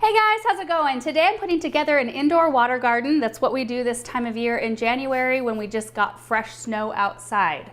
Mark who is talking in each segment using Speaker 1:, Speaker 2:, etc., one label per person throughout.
Speaker 1: Hey guys, how's it going? Today I'm putting together an indoor water garden. That's what we do this time of year in January when we just got fresh snow outside.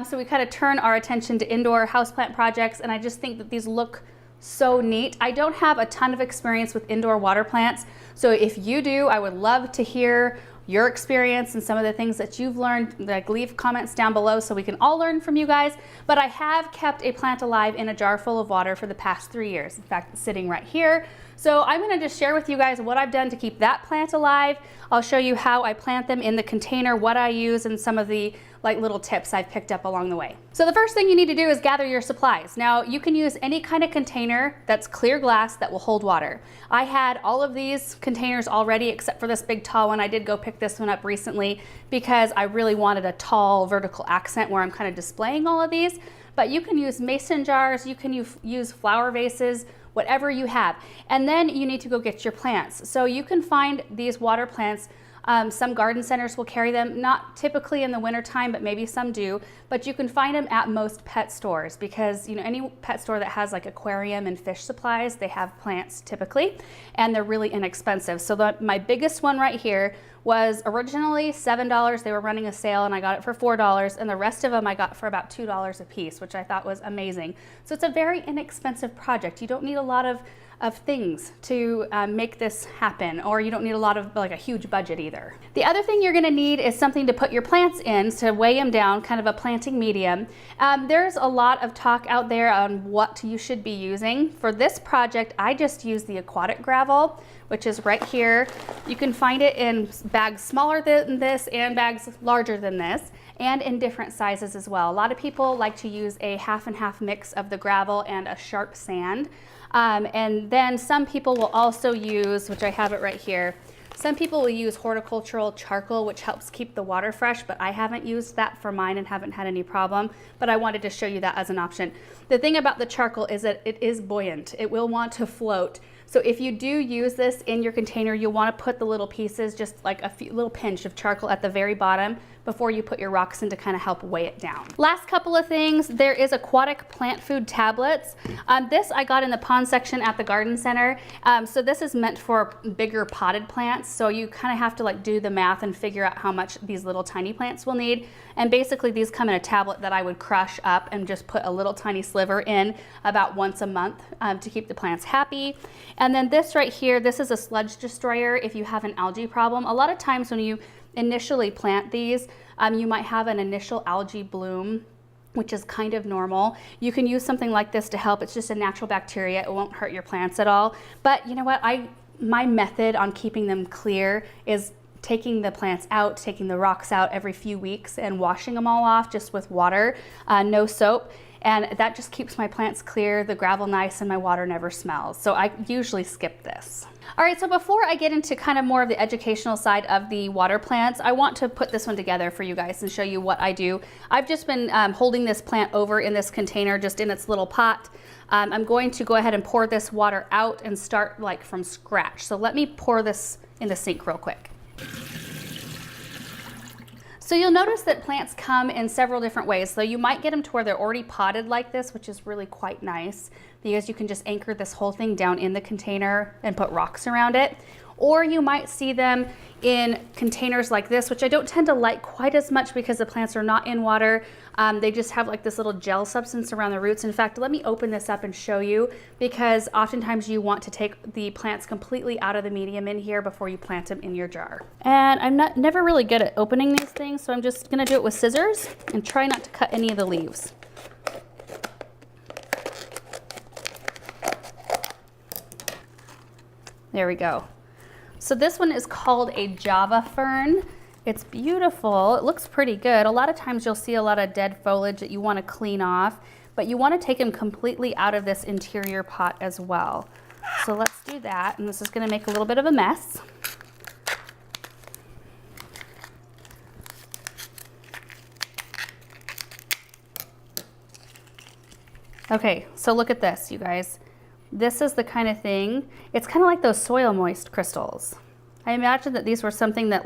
Speaker 1: So we kind of turn our attention to indoor houseplant projects, and I just think that these look so neat. I don't have a ton of experience with indoor water plants, so if you do, I would love to hear your experience and some of the things that you've learned. Like, leave comments down below so we can all learn from you guys. But I have kept a plant alive in a jar full of water for the past 3 years. In fact, it's sitting right here. So I'm going to just share with you guys what I've done to keep that plant alive. I'll show you how I plant them in the container, what I use, and some of the little tips I've picked up along the way. So the first thing you need to do is gather your supplies. Now, you can use any kind of container that's clear glass that will hold water. I had all of these containers already except for this big tall one. I did go pick this one up recently because I really wanted a tall vertical accent where I'm kind of displaying all of these. But you can use mason jars, you can use flower vases, whatever you have. And then you need to go get your plants. So you can find these water plants. Some garden centers will carry them, not typically in the winter time, but maybe some do. But you can find them at most pet stores because, you know, any pet store that has like aquarium and fish supplies, they have plants typically, and they're really inexpensive. So my biggest one right here was originally $7. They were running a sale and I got it for $4, and the rest of them I got for about $2 a piece, which I thought was amazing. So it's a very inexpensive project. You don't need a lot of things to make this happen, or you don't need a lot of a huge budget either. The other thing you're going to need is something to put your plants in to weigh them down, kind of a planting medium. There's a lot of talk out there on what you should be using. For this project, I just use the aquatic gravel, which is right here. You can find it in bags smaller than this and bags larger than this, and in different sizes as well. A lot of people like to use a half and half mix of the gravel and a sharp sand. And then some people will also use, which I have it right here, some people will use horticultural charcoal, which helps keep the water fresh, but I haven't used that for mine and haven't had any problem, but I wanted to show you that as an option. The thing about the charcoal is that it is buoyant. It will want to float. So if you do use this in your container, you'll want to put the little pieces, just like a little pinch of charcoal at the very bottom before you put your rocks in to kind of help weigh it down. Last couple of things, there is aquatic plant food tablets. This I got in the pond section at the garden center. So this is meant for bigger potted plants. So you kind of have to do the math and figure out how much these little tiny plants will need. And basically these come in a tablet that I would crush up and just put a little tiny sliver in about once a month to keep the plants happy. And then this right here, this is a sludge destroyer if you have an algae problem. A lot of times when you initially plant these, you might have an initial algae bloom, which is kind of normal. You can use something like this to help. It's just a natural bacteria. It won't hurt your plants at all. But you know what? My method on keeping them clear is taking the plants out, taking the rocks out every few weeks and washing them all off just with water, no soap. And that just keeps my plants clear, the gravel nice, and my water never smells. So I usually skip this. All right, so before I get into kind of more of the educational side of the water plants, I want to put this one together for you guys and show you what I do. I've just been holding this plant over in this container, just in its little pot. I'm going to go ahead and pour this water out and start from scratch. So let me pour this in the sink real quick. So you'll notice that plants come in several different ways. So you might get them to where they're already potted like this, which is really quite nice because you can just anchor this whole thing down in the container and put rocks around it. Or you might see them in containers like this, which I don't tend to like quite as much because the plants are not in water. They just have this little gel substance around the roots. In fact, let me open this up and show you, because oftentimes you want to take the plants completely out of the medium in here before you plant them in your jar. And I'm never really good at opening these things, so I'm just gonna do it with scissors and try not to cut any of the leaves. There we go. So this one is called a Java fern. It's beautiful. It looks pretty good. A lot of times you'll see a lot of dead foliage that you want to clean off, but you want to take them completely out of this interior pot as well. So let's do that, and this is going to make a little bit of a mess. Okay, so look at this, you guys. This is the kind of thing, it's kind of like those soil moist crystals. I imagine that these were something that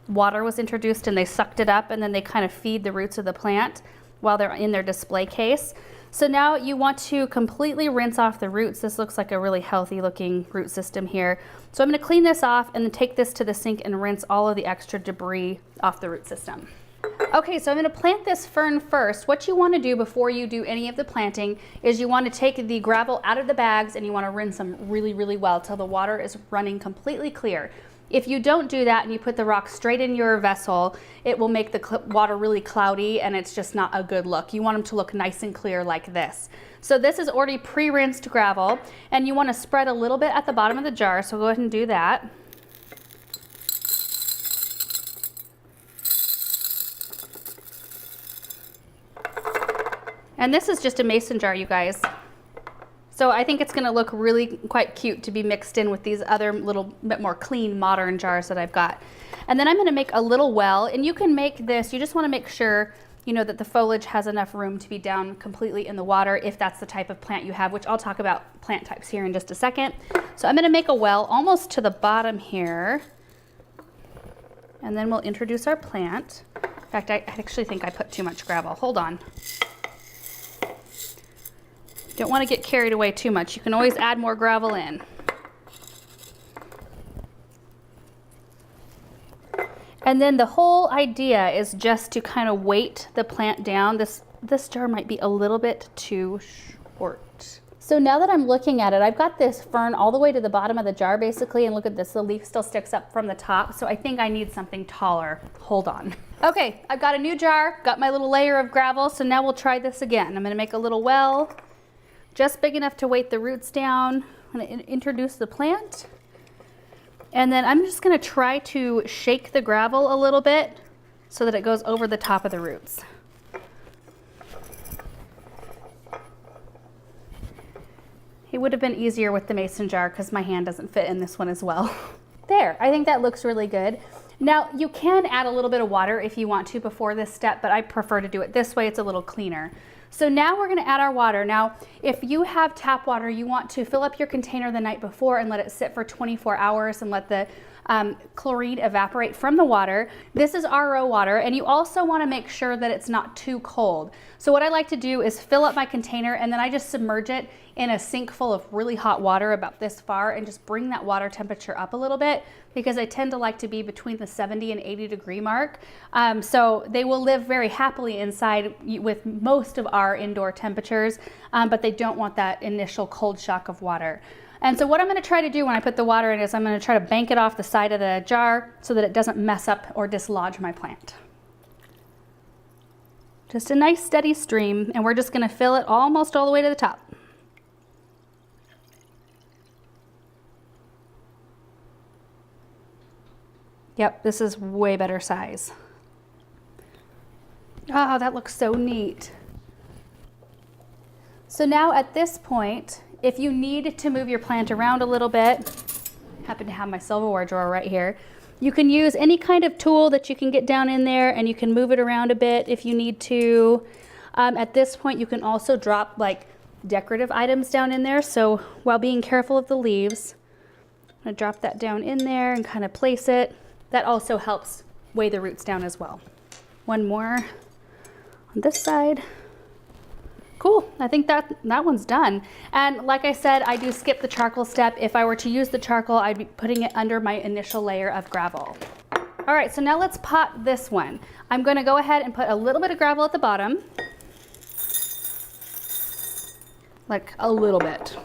Speaker 1: water was introduced and they sucked it up, and then they kind of feed the roots of the plant while they're in their display case. So now you want to completely rinse off the roots. This looks like a really healthy looking root system here. So I'm going to clean this off and then take this to the sink and rinse all of the extra debris off the root system. Okay, so I'm going to plant this fern first. What you want to do before you do any of the planting is you want to take the gravel out of the bags and you want to rinse them really, really well till the water is running completely clear. If you don't do that and you put the rock straight in your vessel, it will make the water really cloudy and it's just not a good look. You want them to look nice and clear like this. So this is already pre-rinsed gravel and you want to spread a little bit at the bottom of the jar, so go ahead and do that. And this is just a mason jar, you guys. So I think it's gonna look really quite cute to be mixed in with these other little bit more clean modern jars that I've got. And then I'm gonna make a little well, and you can make this, you just wanna make sure that the foliage has enough room to be down completely in the water if that's the type of plant you have, which I'll talk about plant types here in just a second. So I'm gonna make a well almost to the bottom here, and then we'll introduce our plant. In fact, I actually think I put too much gravel. Hold on. Don't want to get carried away too much. You can always add more gravel in. And then the whole idea is just to kind of weight the plant down. This jar might be a little bit too short. So now that I'm looking at it, I've got this fern all the way to the bottom of the jar basically, and look at this, the leaf still sticks up from the top, so I think I need something taller. Hold on. Okay, I've got a new jar, got my little layer of gravel, so now we'll try this again. I'm gonna make a little well, just big enough to weight the roots down. I'm going to introduce the plant. And then I'm just going to try to shake the gravel a little bit so that it goes over the top of the roots. It would have been easier with the mason jar because my hand doesn't fit in this one as well. There, I think that looks really good. Now you can add a little bit of water if you want to before this step, but I prefer to do it this way. It's a little cleaner. So now we're going to add our water. Now, if you have tap water, you want to fill up your container the night before and let it sit for 24 hours and let the chlorine evaporate from the water. This is RO water, and you also want to make sure that it's not too cold. So what I like to do is fill up my container and then I just submerge it in a sink full of really hot water about this far and just bring that water temperature up a little bit, because I tend to like to be between the 70 and 80 degree mark. So they will live very happily inside with most of our indoor temperatures, but they don't want that initial cold shock of water. And so what I'm going to try to do when I put the water in is I'm going to try to bank it off the side of the jar so that it doesn't mess up or dislodge my plant. Just a nice steady stream, and we're just going to fill it almost all the way to the top. Yep, this is way better size. Oh, that looks so neat. So now at this point, if you need to move your plant around a little bit, I happen to have my silverware drawer right here, you can use any kind of tool that you can get down in there, and you can move it around a bit if you need to. At this point, you can also drop like decorative items down in there. So while being careful of the leaves, I'm gonna drop that down in there and kind of place it. That also helps weigh the roots down as well. One more on this side. Cool, I think that one's done. And like I said, I do skip the charcoal step. If I were to use the charcoal, I'd be putting it under my initial layer of gravel. All right, so now let's pot this one. I'm gonna go ahead and put a little bit of gravel at the bottom. Like a little bit.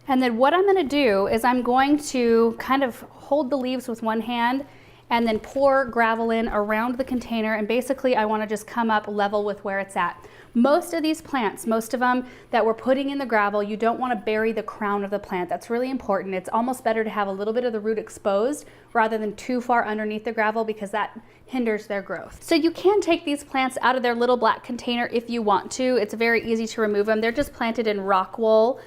Speaker 1: And then what I'm gonna do is I'm going to kind of hold the leaves with one hand and then pour gravel in around the container, and basically I wanna just come up level with where it's at. Most of these plants, most of them that we're putting in the gravel, you don't wanna bury the crown of the plant. That's really important. It's almost better to have a little bit of the root exposed rather than too far underneath the gravel, because that hinders their growth. So you can take these plants out of their little black container if you want to. It's very easy to remove them. They're just planted in rock wool,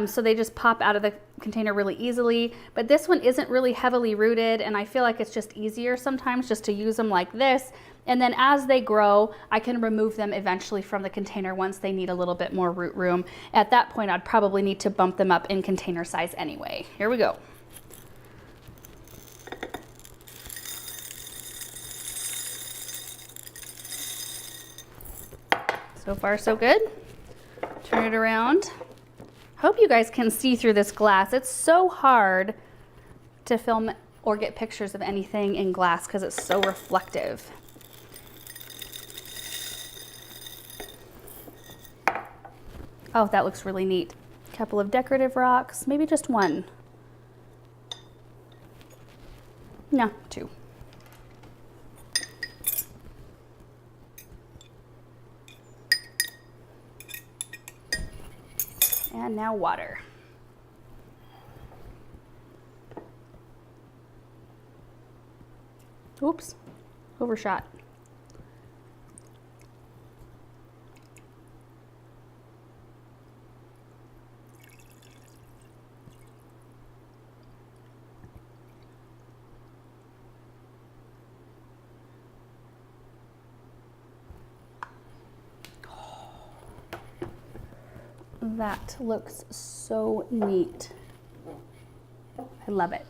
Speaker 1: so they just pop out of the container really easily. But this one isn't really heavily rooted, and I feel like it's just easier sometimes just to use them like this. And then as they grow, I can remove them eventually from the container once they need a little bit more root room. At that point, I'd probably need to bump them up in container size anyway. Here we go. So far, so good. Turn it around. Hope you guys can see through this glass. It's so hard to film or get pictures of anything in glass because it's so reflective. Oh, that looks really neat. A couple of decorative rocks, maybe just one. No, two. And now water. Oops, overshot. That looks so neat. I love it.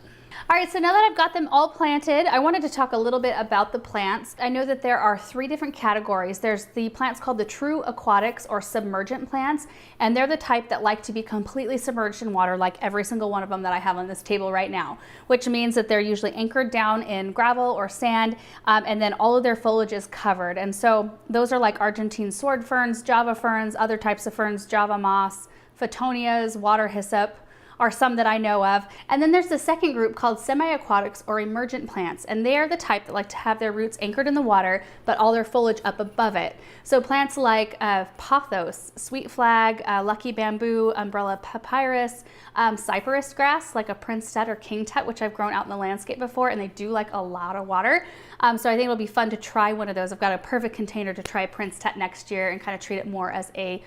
Speaker 1: All right, so now that I've got them all planted, I wanted to talk a little bit about the plants. I know that there are 3 different categories. There's the plants called the true aquatics or submergent plants, and they're the type that like to be completely submerged in water, like every single one of them that I have on this table right now, which means that they're usually anchored down in gravel or sand, and then all of their foliage is covered. And so those are like Argentine sword ferns, Java ferns, other types of ferns, Java moss, Phottonias, water hyssop, are some that I know of. And then there's the second group called semi-aquatics or emergent plants, and they are the type that like to have their roots anchored in the water, but all their foliage up above it. So plants like pothos, sweet flag, lucky bamboo, umbrella papyrus, cypress grass like a prince tut or king tut, which I've grown out in the landscape before, and they do like a lot of water. So I think it'll be fun to try one of those. I've got a perfect container to try prince tut next year and kind of treat it more as a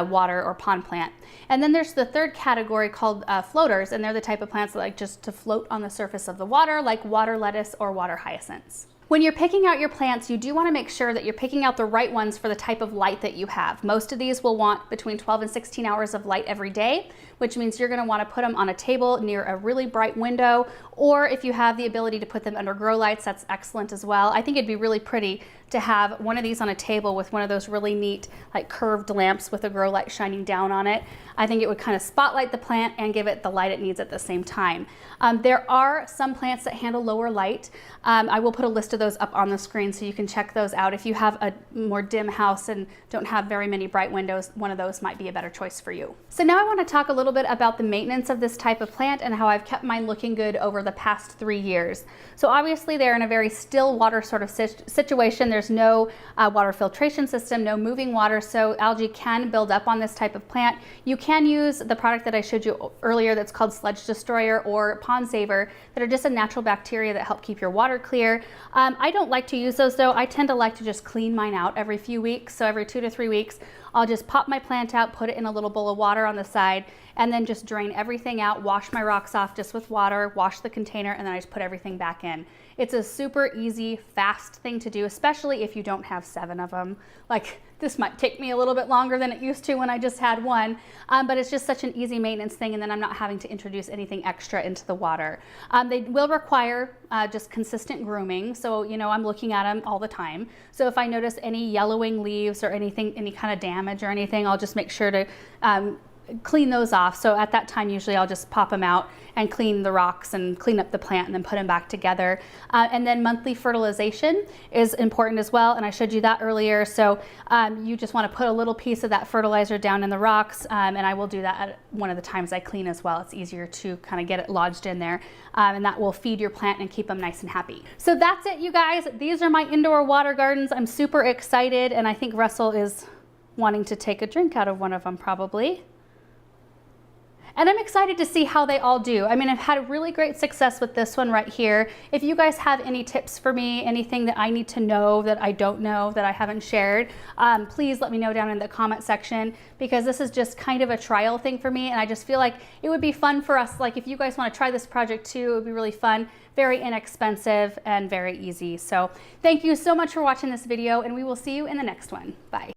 Speaker 1: water or pond plant. And then there's the third category called floaters, and they're the type of plants that like just to float on the surface of the water, like water lettuce or water hyacinths. When you're picking out your plants, you do want to make sure that you're picking out the right ones for the type of light that you have. Most of these will want between 12 and 16 hours of light every day, which means you're going to want to put them on a table near a really bright window, or if you have the ability to put them under grow lights, that's excellent as well. I think it'd be really pretty to have one of these on a table with one of those really neat like curved lamps with a grow light shining down on it. I think it would kind of spotlight the plant and give it the light it needs at the same time. There are some plants that handle lower light. I will put a list of those up on the screen so you can check those out. If you have a more dim house and don't have very many bright windows, one of those might be a better choice for you. So now I want to talk a little bit about the maintenance of this type of plant and how I've kept mine looking good over the past 3 years. So obviously they're in a very still water sort of situation. There's no water filtration system, no moving water, so algae can build up on this type of plant. You can use the product that I showed you earlier that's called Sludge Destroyer or Pond Saver that are just a natural bacteria that help keep your water clear. I don't like to use those though. I tend to like to just clean mine out every few weeks. So every 2 to 3 weeks, I'll just pop my plant out, put it in a little bowl of water on the side, and then just drain everything out, wash my rocks off just with water, wash the container, and then I just put everything back in. It's a super easy, fast thing to do, especially if you don't have 7 of them. Like this might take me a little bit longer than it used to when I just had one, but it's just such an easy maintenance thing, and then I'm not having to introduce anything extra into the water. They will require just consistent grooming, so you know I'm looking at them all the time. So if I notice any yellowing leaves or anything, any kind of damage or anything, I'll just make sure to clean those off. So at that time, usually I'll just pop them out and clean the rocks and clean up the plant and then put them back together. And then monthly fertilization is important as well. And I showed you that earlier. So you just want to put a little piece of that fertilizer down in the rocks. And I will do that at one of the times I clean as well. It's easier to kind of get it lodged in there. And that will feed your plant and keep them nice and happy. So that's it, you guys. These are my indoor water gardens. I'm super excited. And I think Russell is wanting to take a drink out of one of them probably. And I'm excited to see how they all do. I mean, I've had really great success with this one right here. If you guys have any tips for me, anything that I need to know that I don't know, that I haven't shared, please let me know down in the comment section, because this is just kind of a trial thing for me. And I just feel like it would be fun for us. Like if you guys want to try this project too, it would be really fun, very inexpensive and very easy. So thank you so much for watching this video, and we will see you in the next one. Bye.